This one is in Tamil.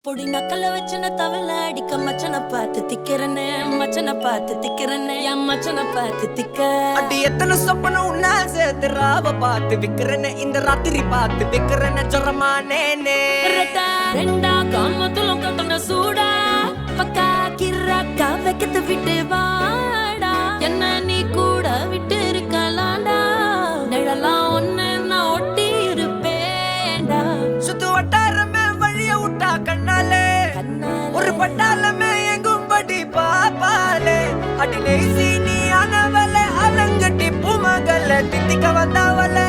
பொடி நக்கல வச்சுன தவள அடிக்க மச்சனை பார்த்து திக்கிறனே மச்சனை பார்த்து திக்கிறனே என் மச்சனை பார்த்து திக்க அடி எத்தனை சொப்பனம் உன்னா சேர்த்து ராவ பார்த்து விக்கிறனே இந்த ராத்திரி பார்த்து விக்கிறனே ஜொரமானேனே ரெண்டா காமத்துலம் கட்டண சூடா பக்கா கிராக்கா வைக்கத்து விட்டு வாடா என்ன நீ கூட விட்டு இருக்கலாண்டா நிழலாம் ஒன்னு நான் ஒட்டி இருப்பேன்டா சுத்து வட்டாரமே வழிய விட்டா கண்ணாலே ஒரு பட்டாளமே எங்கும்படி பாப்பாலே அடி லேசி நீ ஆனவளே அலங்கட்டி பூமகள தித்திக்க வந்தாவளே